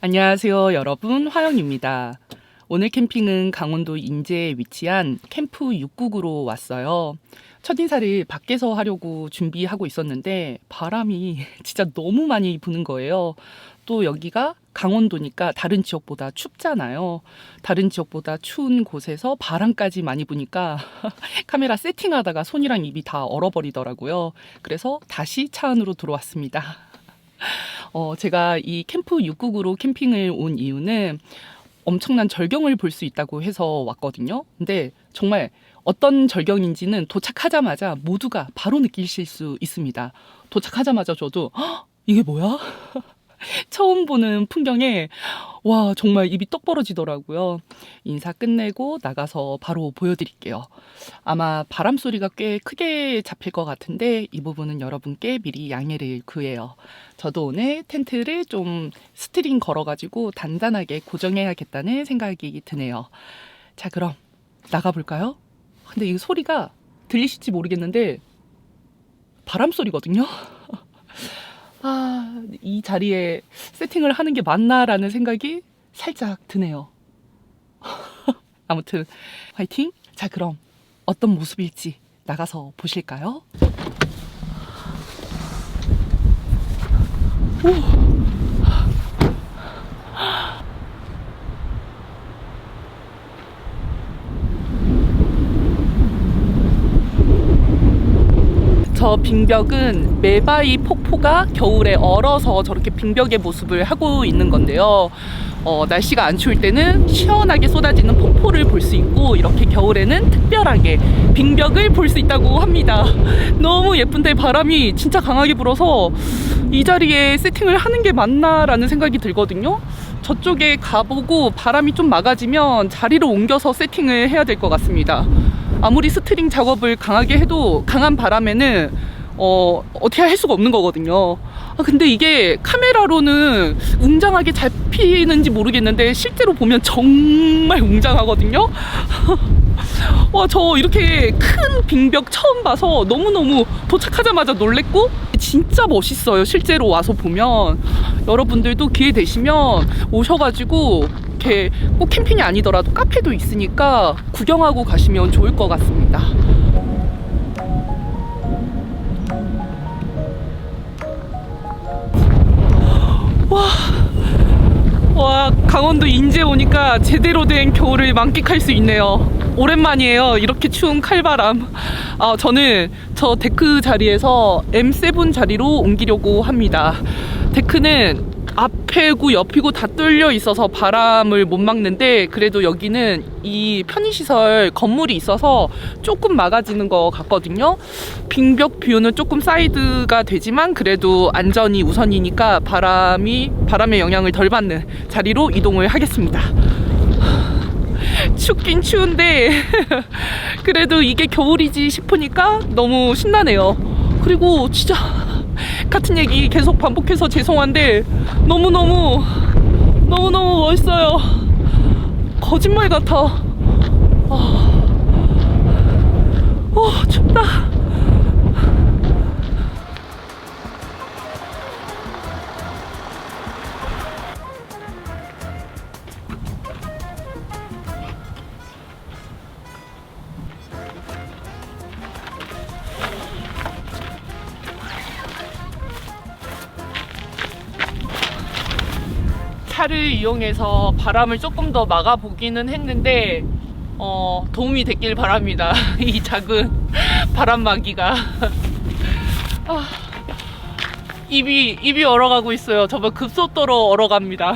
안녕하세요, 여러분. 화영입니다. 오늘 캠핑은 강원도 인제에 위치한 캠프 6국으로 왔어요. 첫인사를 밖에서 하려고 준비하고 있었는데 바람이 진짜 너무 많이 부는 거예요. 또 여기가 강원도니까 다른 지역보다 춥잖아요. 다른 지역보다 추운 곳에서 바람까지 많이 부니까 카메라 세팅하다가 손이랑 입이 다 얼어버리더라고요. 그래서 다시 차 안으로 들어왔습니다. 제가 이 캠프 6국으로 캠핑을 온 이유는 엄청난 절경을 볼 수 있다고 해서 왔거든요. 근데 정말 어떤 절경인지는 도착하자마자 모두가 바로 느끼실 수 있습니다. 도착하자마자 저도 이게 뭐야? 처음 보는 풍경에 와 정말 입이 떡 벌어지더라고요. 인사 끝내고 나가서 바로 보여드릴게요. 아마 바람 소리가 꽤 크게 잡힐 것 같은데 이 부분은 여러분께 미리 양해를 구해요. 저도 오늘 텐트를 좀 스트링 걸어가지고 단단하게 고정해야겠다는 생각이 드네요. 자 그럼 나가볼까요? 근데 이 소리가 들리실지 모르겠는데 바람 소리거든요. 이 자리에 세팅을 하는 게 맞나라는 생각이 살짝 드네요. 아무튼 화이팅! 자 그럼 어떤 모습일지 나가서 보실까요? 오! 저 빙벽은 메바이 폭포가 겨울에 얼어서 저렇게 빙벽의 모습을 하고 있는 건데요. 날씨가 안 추울 때는 시원하게 쏟아지는 폭포를 볼 수 있고 이렇게 겨울에는 특별하게 빙벽을 볼 수 있다고 합니다. 너무 예쁜데 바람이 진짜 강하게 불어서 이 자리에 세팅을 하는 게 맞나라는 생각이 들거든요. 저쪽에 가보고 바람이 좀 막아지면 자리를 옮겨서 세팅을 해야 될 것 같습니다. 아무리 스트링 작업을 강하게 해도 강한 바람에는 어떻게 할 수가 없는 거거든요. 근데 이게 카메라로는 웅장하게 잡히는지 모르겠는데 실제로 보면 정말 웅장하거든요. 와, 저 이렇게 큰 빙벽 처음 봐서 너무너무 도착하자마자 놀랬고 진짜 멋있어요. 실제로 와서 보면 여러분들도 기회 되시면 오셔가지고 이렇게 꼭 캠핑이 아니더라도 카페도 있으니까 구경하고 가시면 좋을 것 같습니다. 와, 강원도 인제 오니까 제대로 된 겨울을 만끽할 수 있네요. 오랜만이에요. 이렇게 추운 칼바람. 저는 저 데크 자리에서 M7 자리로 옮기려고 합니다. 데크는 앞에고 옆이고 다 뚫려 있어서 바람을 못 막는데 그래도 여기는 이 편의시설 건물이 있어서 조금 막아지는 것 같거든요. 빙벽 뷰는 조금 사이드가 되지만 그래도 안전이 우선이니까 바람의 영향을 덜 받는 자리로 이동을 하겠습니다. 춥긴 추운데 그래도 이게 겨울이지 싶으니까 너무 신나네요. 그리고 진짜 같은 얘기 계속 반복해서 죄송한데 너무너무 멋있어요. 거짓말 같아. 춥다. 차를 이용해서 바람을 조금 더 막아보기는 했는데 도움이 됐길 바랍니다. 이 작은 바람막이가 입이 얼어가고 있어요. 정말 급속도로 얼어갑니다.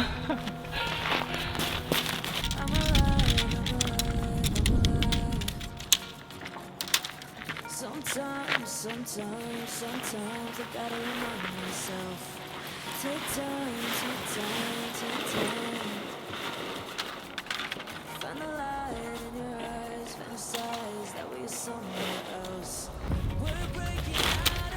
Sometimes I gotta remind myself. Take time. Find the light in your eyes, fantasize that we're somewhere else. We're breaking out of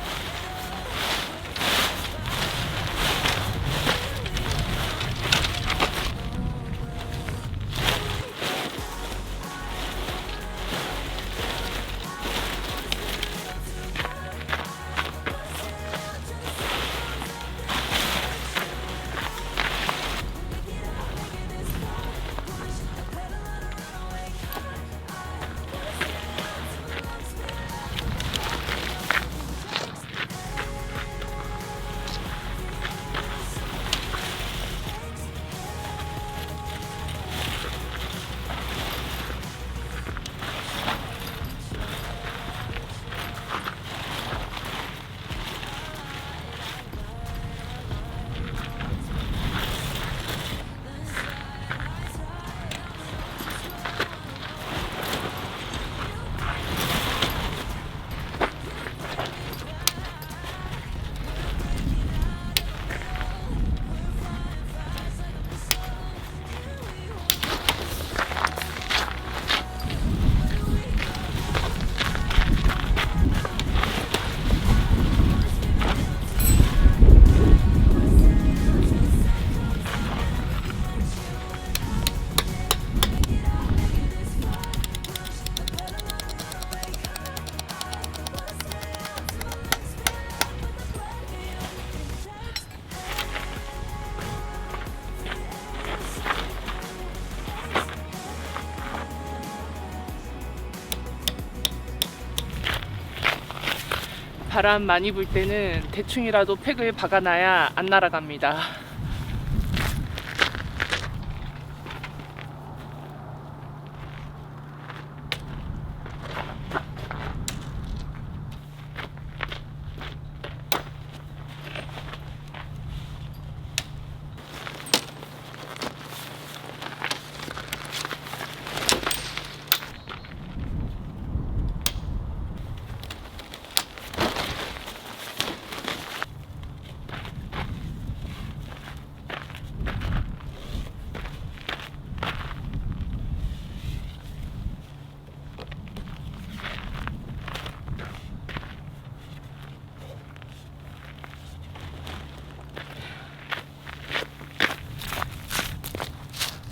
바람 많이 불 때는 대충이라도 팩을 박아놔야 안 날아갑니다.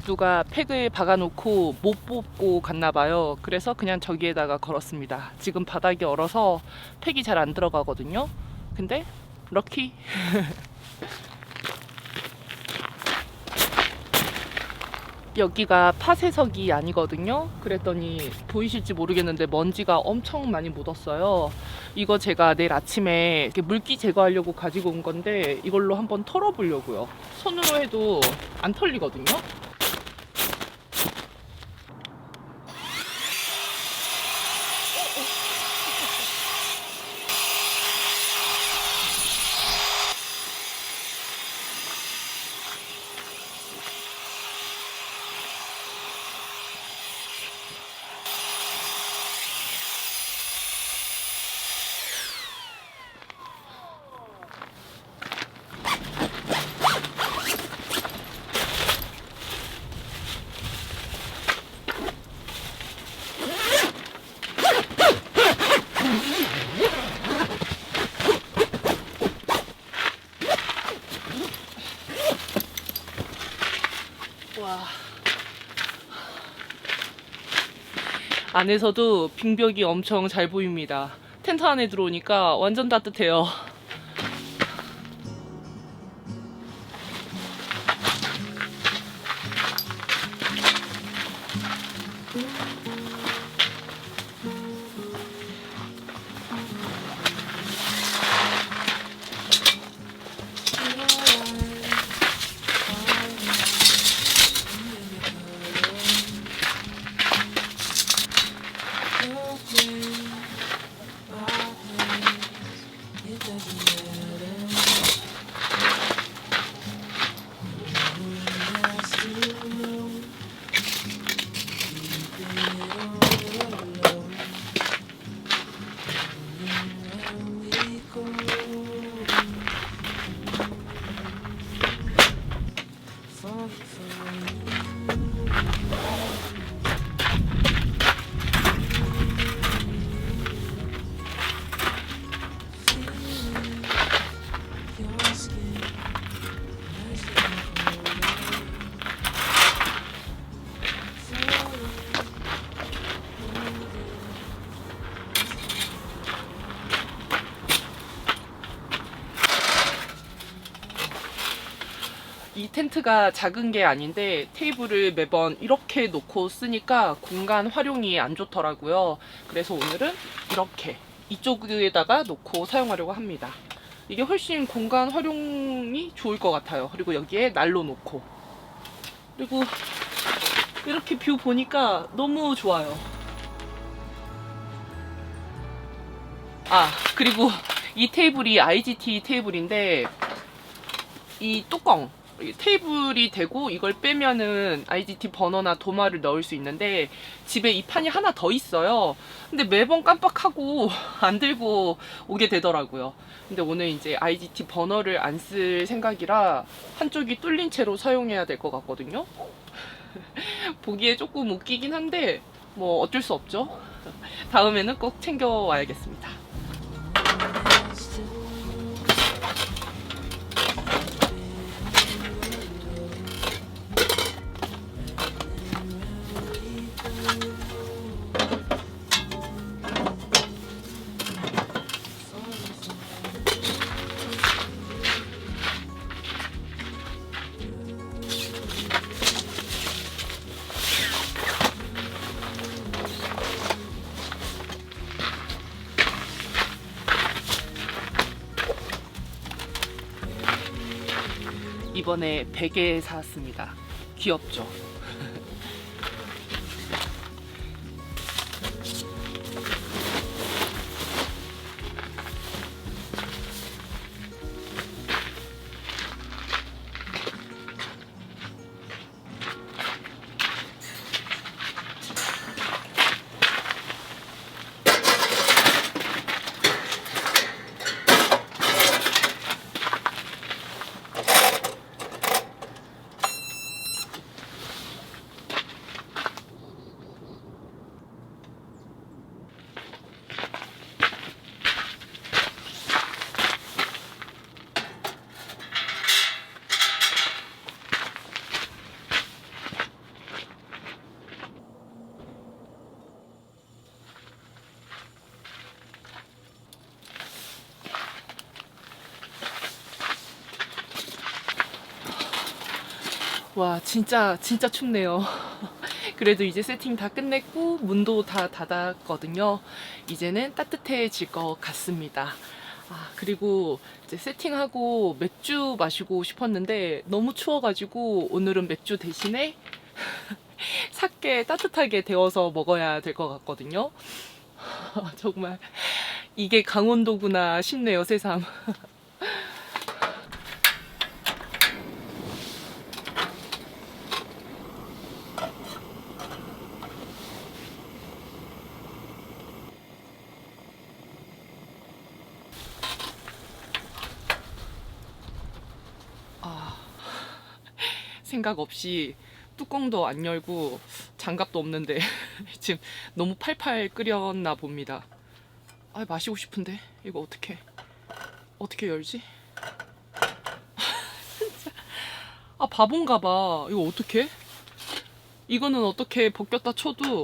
누가 팩을 박아놓고 못 뽑고 갔나봐요. 그래서 그냥 저기에다가 걸었습니다. 지금 바닥이 얼어서 팩이 잘 안 들어가거든요. 근데 럭키. 여기가 팥해석이 아니거든요. 그랬더니 보이실지 모르겠는데 먼지가 엄청 많이 묻었어요. 이거 제가 내일 아침에 이렇게 물기 제거하려고 가지고 온 건데 이걸로 한번 털어보려고요. 손으로 해도 안 털리거든요. 와. 안에서도 빙벽이 엄청 잘 보입니다. 텐트 안에 들어오니까 완전 따뜻해요. 이 텐트가 작은 게 아닌데 테이블을 매번 이렇게 놓고 쓰니까 공간 활용이 안 좋더라고요. 그래서 오늘은 이렇게 이쪽에다가 놓고 사용하려고 합니다. 이게 훨씬 공간 활용이 좋을 것 같아요. 그리고 여기에 난로 놓고, 그리고 이렇게 뷰 보니까 너무 좋아요. 아, 그리고 이 테이블이 IGT 테이블인데 이 뚜껑, 테이블이 되고 이걸 빼면은 IGT 버너나 도마를 넣을 수 있는데 집에 이 판이 하나 더 있어요. 근데 매번 깜빡하고 안 들고 오게 되더라고요. 근데 오늘 이제 IGT 버너를 안 쓸 생각이라 한쪽이 뚫린 채로 사용해야 될 것 같거든요. 보기에 조금 웃기긴 한데 뭐 어쩔 수 없죠. 다음에는 꼭 챙겨와야겠습니다. 이번에 베개 사왔습니다. 귀엽죠? 와, 진짜 춥네요. 그래도 이제 세팅 다 끝냈고 문도 다 닫았거든요. 이제는 따뜻해질 것 같습니다. 그리고 이제 세팅하고 맥주 마시고 싶었는데 너무 추워가지고 오늘은 맥주 대신에 사케 따뜻하게 데워서 먹어야 될 것 같거든요. 정말 이게 강원도구나 싶네요, 새삼. 생각 없이 뚜껑도 안 열고 장갑도 없는데 지금 너무 팔팔 끓였나 봅니다. 마시고 싶은데 이거 어떻게 열지? 진짜 바본가 봐. 이거 어떻게? 이거는 어떻게 벗겼다 쳐도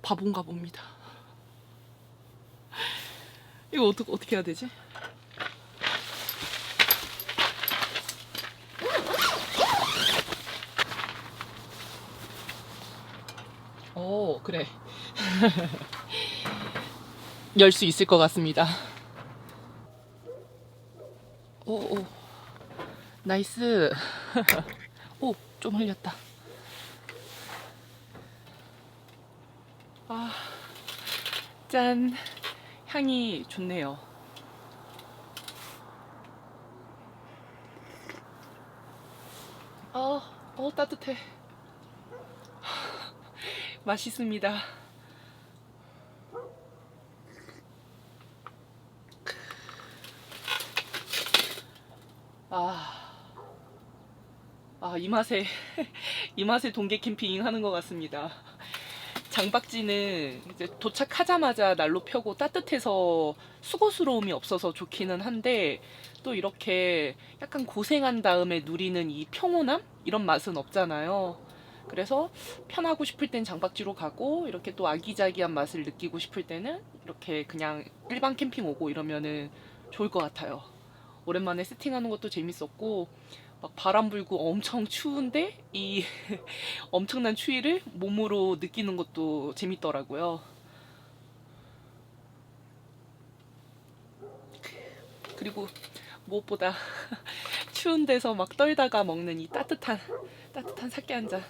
바본가 봅니다. 이거 어떻게 해야 되지? 그래. 열 수 있을 것 같습니다. 오, 나이스. 오, 좀 흘렸다. 짠. 향이 좋네요. 따뜻해. 맛있습니다. 이 맛에 이 맛에 동계 캠핑 하는 것 같습니다. 장박지는 이제 도착하자마자 난로 펴고 따뜻해서 수고스러움이 없어서 좋기는 한데 또 이렇게 약간 고생한 다음에 누리는 이 평온함? 이런 맛은 없잖아요. 그래서 편하고 싶을 땐 장박지로 가고 이렇게 또 아기자기한 맛을 느끼고 싶을 때는 이렇게 그냥 일반 캠핑 오고 이러면은 좋을 것 같아요. 오랜만에 세팅하는 것도 재밌었고 막 바람 불고 엄청 추운데 이 엄청난 추위를 몸으로 느끼는 것도 재밌더라고요. 그리고 무엇보다 추운 데서 막 떨다가 먹는 이 따뜻한 사케 한 잔.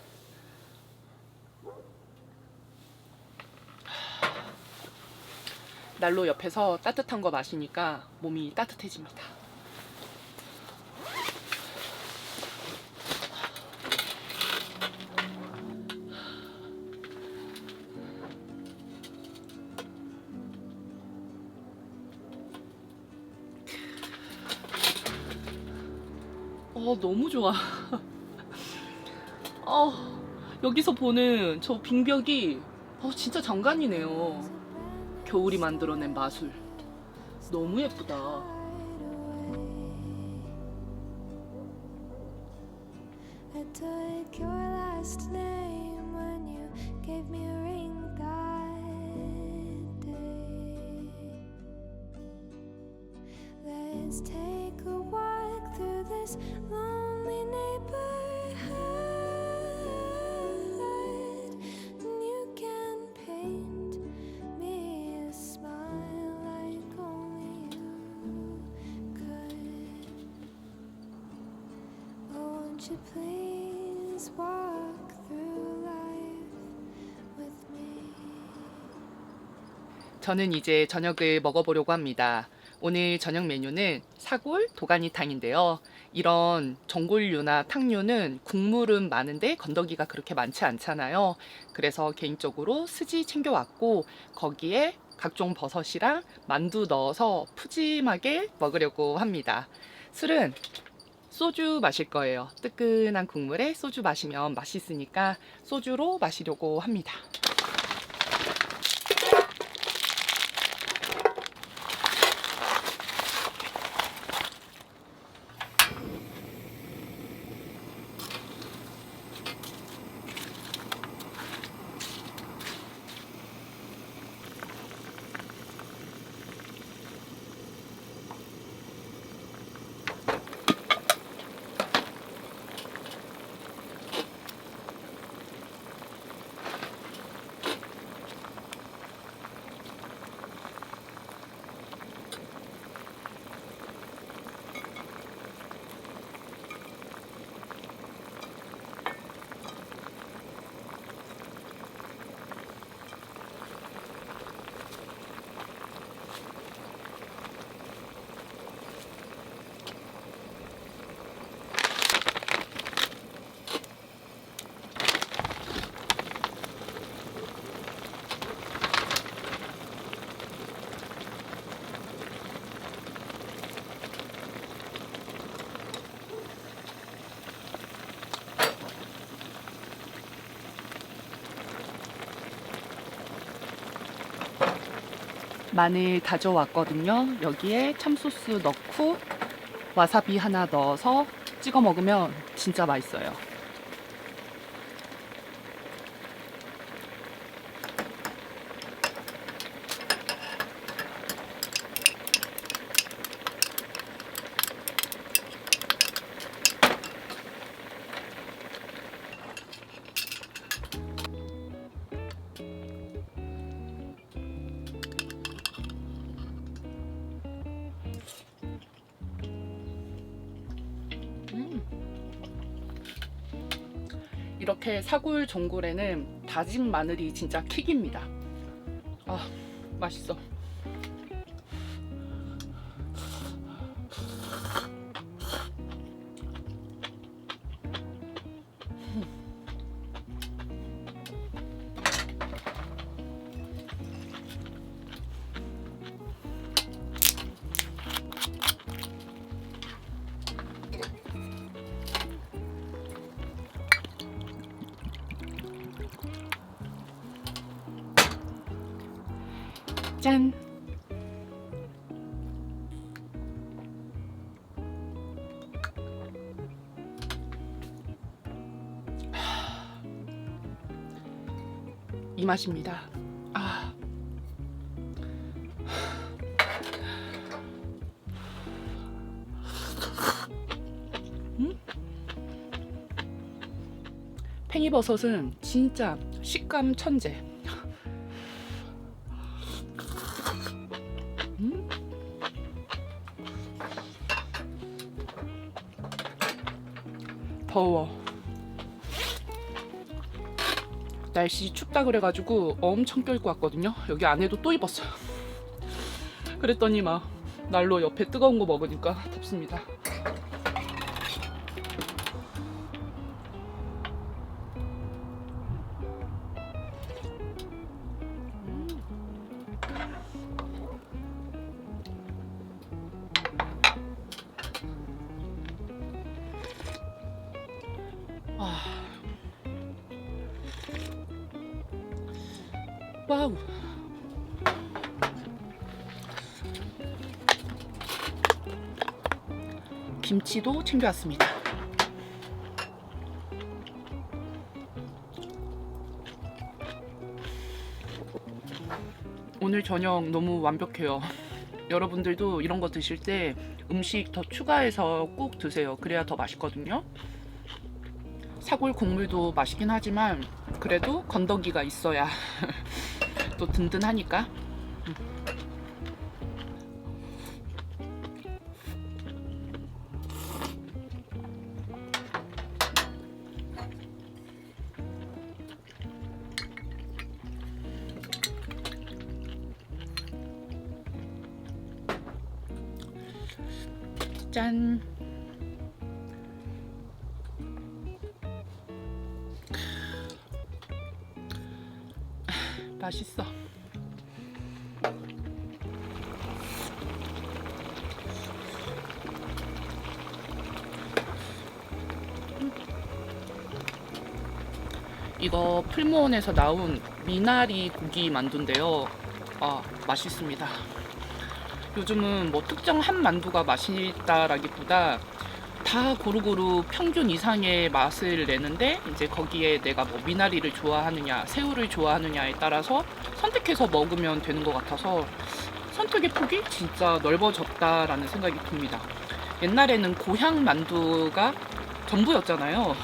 난로 옆에서 따뜻한 거 마시니까 몸이 따뜻해집니다. 너무 좋아. 여기서 보는 저 빙벽이 진짜 장관이네요. 겨울이 만들어낸 마술. 너무 예쁘다. I took your last name when you gave me a ring that day. Let's take a walk through this lonely neighborhood. And you can paint me a smile like only you could. Won't you please walk through life with me? 저는 이제 저녁을 먹어보려고 합니다. 오늘 저녁 메뉴는 사골 도가니탕인데요. 이런 전골류나 탕류는 국물은 많은데 건더기가 그렇게 많지 않잖아요. 그래서 개인적으로 스지 챙겨왔고 거기에 각종 버섯이랑 만두 넣어서 푸짐하게 먹으려고 합니다. 술은 소주 마실 거예요. 뜨끈한 국물에 소주 마시면 맛있으니까 소주로 마시려고 합니다. 마늘 다져왔거든요. 여기에 참소스 넣고 와사비 하나 넣어서 찍어 먹으면 진짜 맛있어요. 이렇게 사골 전골에는 다진 마늘이 진짜 킥입니다. 아, 맛있어. 짠! 이 맛입니다. 아. 팽이버섯은 진짜 식감 천재. 더워. 날씨 춥다 그래가지고 엄청 껴입고 왔거든요. 여기 안에도 또 입었어요. 그랬더니 막 난로 옆에 뜨거운 거 먹으니까 덥습니다. 와우. 김치도 챙겨왔습니다. 오늘 저녁 너무 완벽해요. 여러분들도 이런 거 드실 때 음식 더 추가해서 꼭 드세요. 그래야 더 맛있거든요. 사골 국물도 맛있긴 하지만 그래도 건더기가 있어야 또 든든하니까. 짠. 맛있어. 이거 풀무원에서 나온 미나리 고기 만두인데요. 아, 맛있습니다. 요즘은 뭐 특정 한 만두가 맛있다라기보다 다 고루고루 평균 이상의 맛을 내는데, 이제 거기에 내가 뭐 미나리를 좋아하느냐 새우를 좋아하느냐에 따라서 선택해서 먹으면 되는 것 같아서 선택의 폭이 진짜 넓어졌다라는 생각이 듭니다. 옛날에는 고향 만두가 전부였잖아요.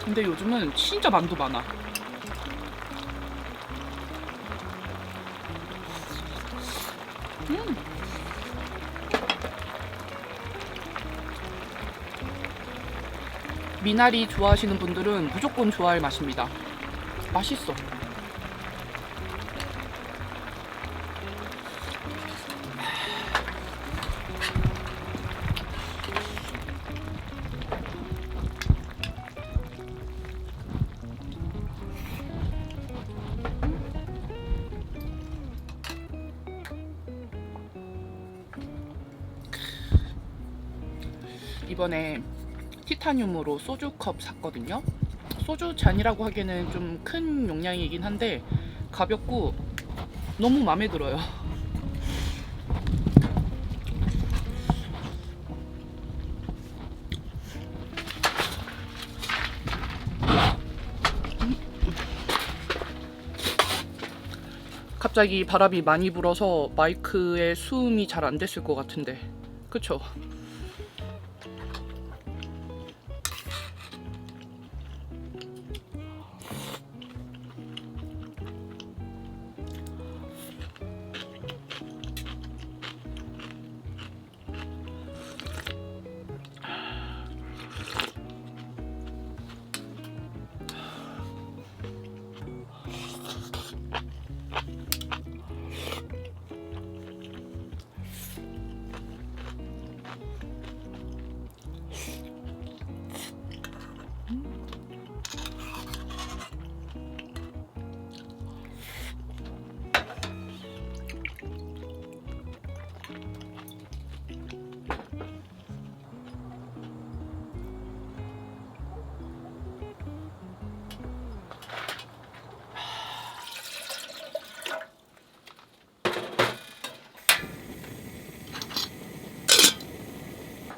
근데 요즘은 진짜 만두 많아. 미나리 좋아하시는 분들은 무조건 좋아할 맛입니다. 맛있어. 이번에 티타늄으로 소주컵 샀거든요. 소주 잔이라고 하기에는 좀 큰 용량이긴 한데 가볍고 너무 마음에 들어요. 갑자기 바람이 많이 불어서 마이크에 수음이 잘 안 됐을 것 같은데, 그쵸?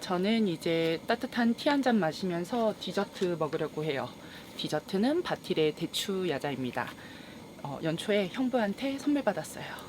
저는 이제 따뜻한 티 한 잔 마시면서 디저트 먹으려고 해요. 디저트는 바틸의 대추 야자입니다. 연초에 형부한테 선물 받았어요.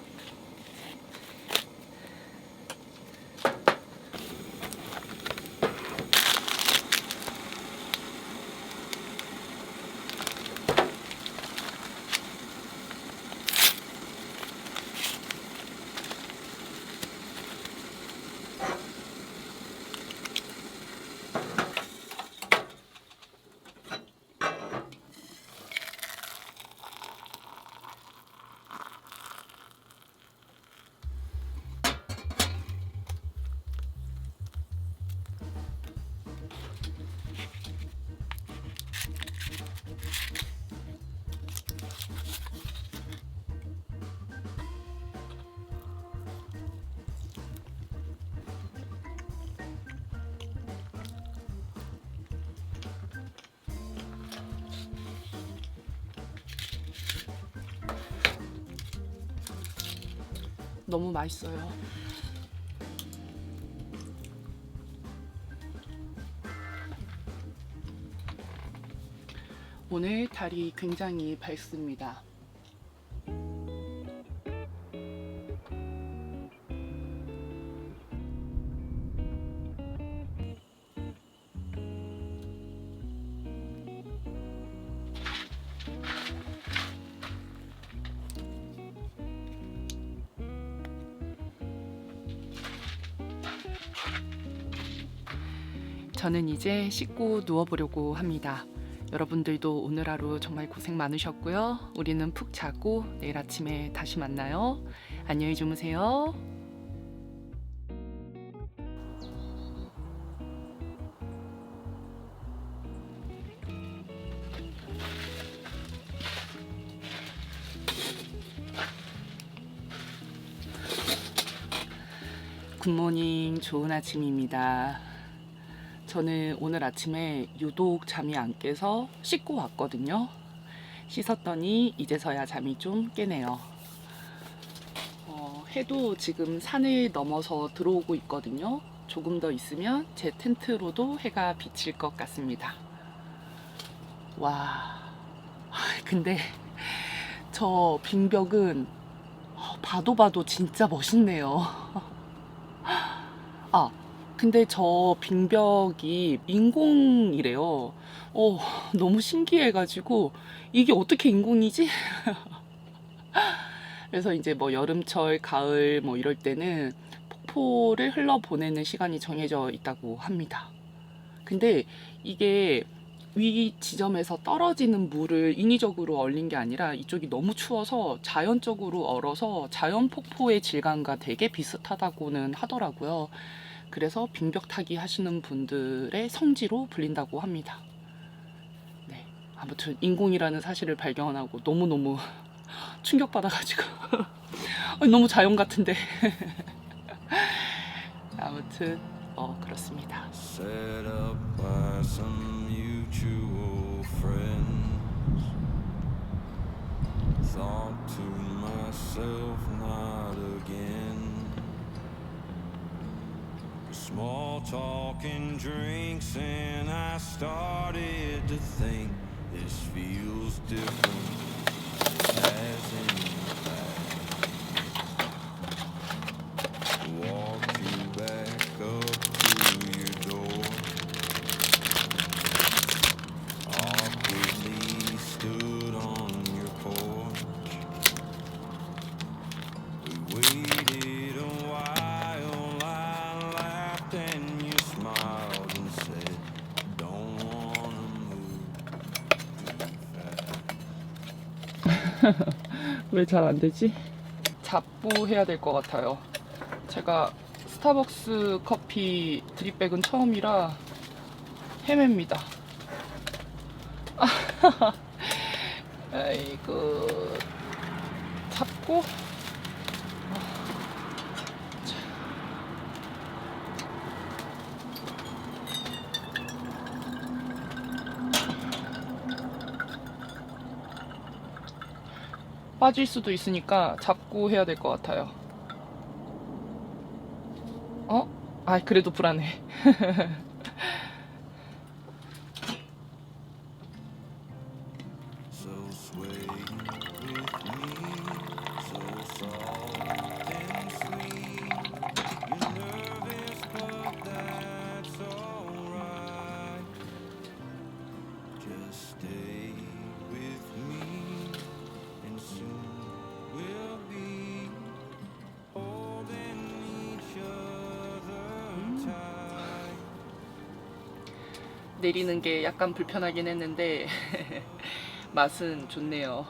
너무 맛있어요. 오늘 달이 굉장히 밝습니다. 저는 이제 씻고 누워보려고 합니다. 여러분들도 오늘 하루 정말 고생 많으셨고요. 우리는 푹 자고 내일 아침에 다시 만나요. 안녕히 주무세요. 굿모닝, 좋은 아침입니다. 저는 오늘 아침에 유독 잠이 안 깨서 씻고 왔거든요. 씻었더니 이제서야 잠이 좀 깨네요. 해도 지금 산을 넘어서 들어오고 있거든요. 조금 더 있으면 제 텐트로도 해가 비칠 것 같습니다. 와, 근데 저 빙벽은 봐도 진짜 멋있네요. 근데 저 빙벽이 인공이래요. 너무 신기해가지고 이게 어떻게 인공이지? 그래서 이제 뭐 여름철, 가을 뭐 이럴 때는 폭포를 흘러보내는 시간이 정해져 있다고 합니다. 근데 이게 위 지점에서 떨어지는 물을 인위적으로 얼린 게 아니라 이쪽이 너무 추워서 자연적으로 얼어서 자연 폭포의 질감과 되게 비슷하다고는 하더라고요. 그래서 빙벽 타기 하시는 분들의 성지로 불린다고 합니다. 네, 아무튼 인공이라는 사실을 발견하고 너무너무 충격받아가지고 너무 자연 같은데 아무튼 그렇습니다. Set up by some mutual friends. Thought to myself, not again. Small talk and drinks, and I started to think this feels different. As in the past, walked you back up to your door. Awkwardly stood on your porch. We waited a while. I laughed and you smiled and said, "Don't wanna move too fast." 왜 잘 안 되지? 잡부 해야 될 것 같아요. 제가 스타벅스 커피 드립백은 처음이라 헤맵니다. 아이고, 잡고 빠질 수도 있으니까 잡고 해야 될 것 같아요. 그래도 불안해. So sway with me, so soft and sweet. You're nervous, but that's alright. Just stay with me, and soon we'll be holding each other tight. 내리는 게 약간 불편하긴 했는데 맛은 좋네요.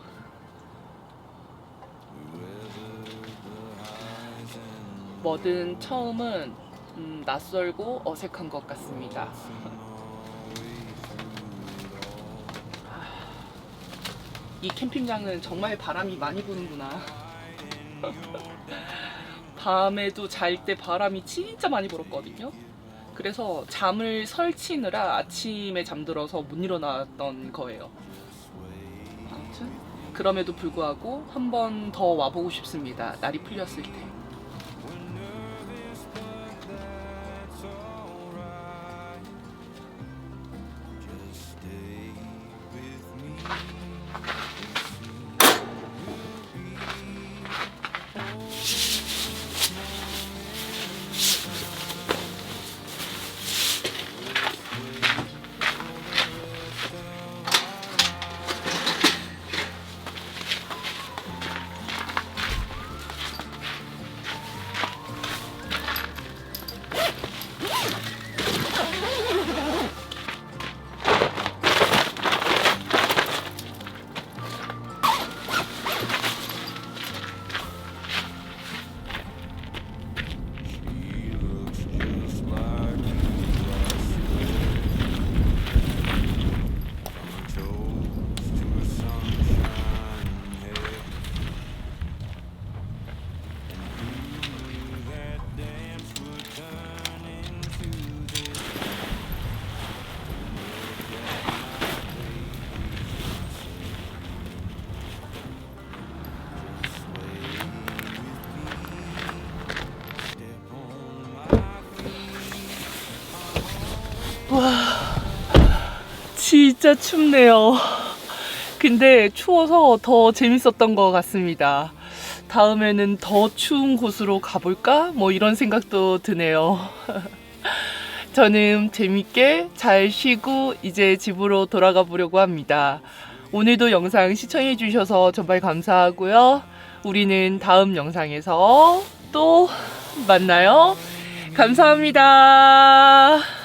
뭐든 처음은 낯설고 어색한 것 같습니다. 이 캠핑장은 정말 바람이 많이 부는구나. 밤에도 잘 때 바람이 진짜 많이 불었거든요. 그래서 잠을 설치느라 아침에 잠들어서 못 일어났던 거예요. 아무튼 그럼에도 불구하고 한 번 더 와보고 싶습니다. 날이 풀렸을 때. 와, 진짜 춥네요. 근데 추워서 더 재밌었던 것 같습니다. 다음에는 더 추운 곳으로 가볼까? 뭐 이런 생각도 드네요. 저는 재밌게 잘 쉬고 이제 집으로 돌아가 보려고 합니다. 오늘도 영상 시청해 주셔서 정말 감사하고요. 우리는 다음 영상에서 또 만나요. 감사합니다.